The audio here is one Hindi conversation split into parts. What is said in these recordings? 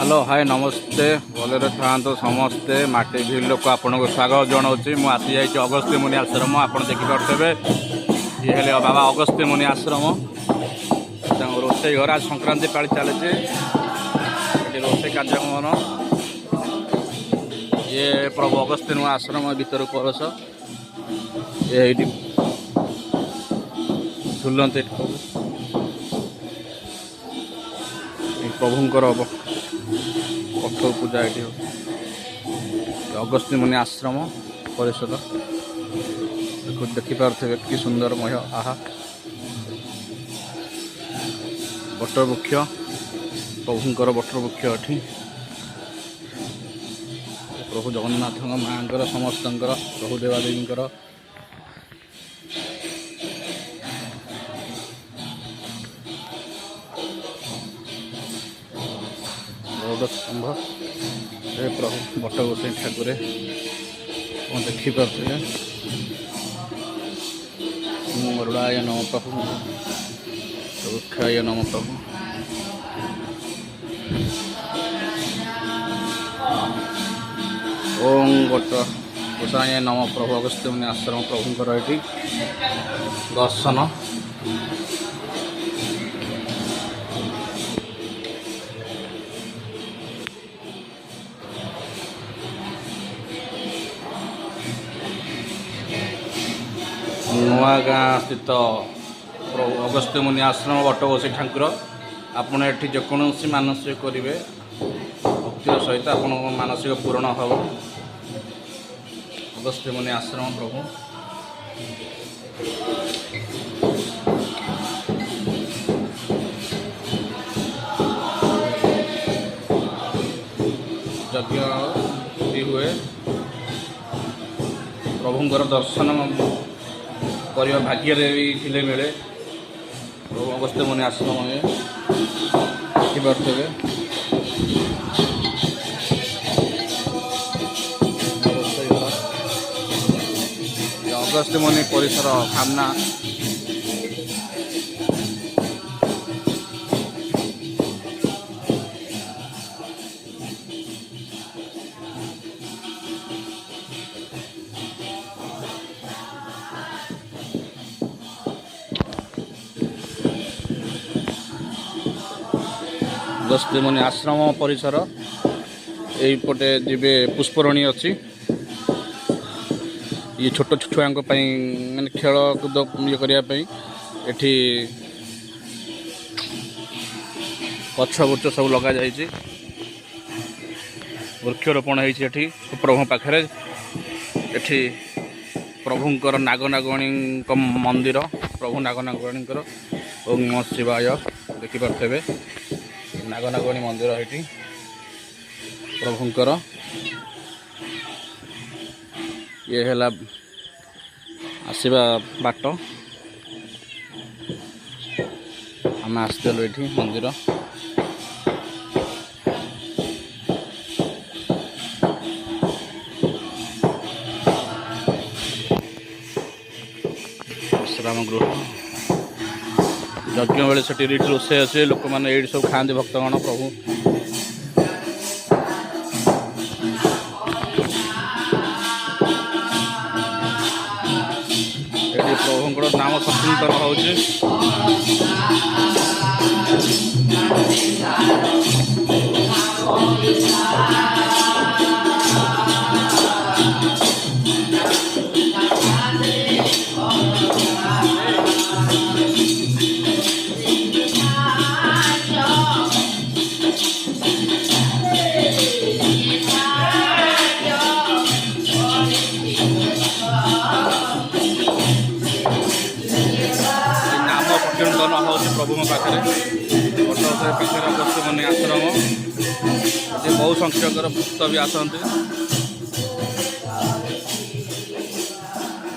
हेलो हाय नमस्ते भलरे था समस्ते माटी भी लोक आपन को स्वागत जनावि मुझे आसी जाइए अगस्त्य मुनि आश्रम आप देखिपे ये हेले बाबा अगस्त्य मुनि आश्रम रोषे घर आज संक्रांति पाली चलती रोषे कार्यक्रम ये प्रभु अगस्त्य मुनि आश्रम भीतर कलश ये झुलते प्रभुंकर कठोर पूजा ये अगस्त्य मुनि आश्रम परिसर देखिपे कि सुंदरमय आहा बटवृक्ष प्रभुंकर बटवृक्ष एठी प्रभु जगन्नाथ माँ समस्त प्रभु देवादेवी स्तंभ ये प्रभु बट गोसाई ठाकुर देखिपे मरुड़ाय नम प्रभु वृक्षाय नम प्रभु ओम बट गोसाई नम प्रभु अगस्त्य मुनि आश्रम प्रभुंकर ये दर्शन नुआ गाँ स्थित प्रभु अगस्त्य मुनि आश्रम बट गोसाई ठाकुर आपड़ ये जेकोसी मानसिक करेंगे भक्ति सहित आप मानसिक पूरण हम अगस्त्य मुनि आश्रम प्रभु यज्ञ हुए प्रभुंकर दर्शन करने भाग्य भी मिले प्रभु अगस्त्य मुनि आश्रम में देखिपे अगस्त्य मुनि परिसर सामना अगस्त्य मुनि आश्रम परिसर यहीपटे जीवे पुष्परणी अच्छी ये छोट छुआ मैंने खेल कूद ये करने एठी गछ बुर्च सब लगा जाइए वृक्षरोपण होती प्रभु पाखे एठी प्रभुंकर नागनागणी मंदिर प्रभु नागनागणी ओम नमः शिवाय देखिपे नागनागणी मंदिर ये प्रभुंकर ये है आसवा बाट आम आसलु ये मंदिर विश्राम गृह यज्ञ बेले से रोषे अच्छे लोक मैंने ये सब खाते भक्तगण प्रभु ये प्रभुंकर नाम संकीर्तन होचे प्रभु पाखे पाखे अगस्त्य मुनि आश्रम ये बहु संख्यक भक्त भी आसते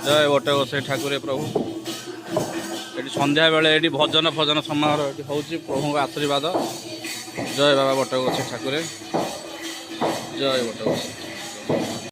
जय बट गोसाई ठाकुर प्रभु ये संध्या बेले ये भजन फजन समारोह ये हूँ प्रभु आशीर्वाद जय बाबा बट गोसाई ठाकुर जय बट गोसाई।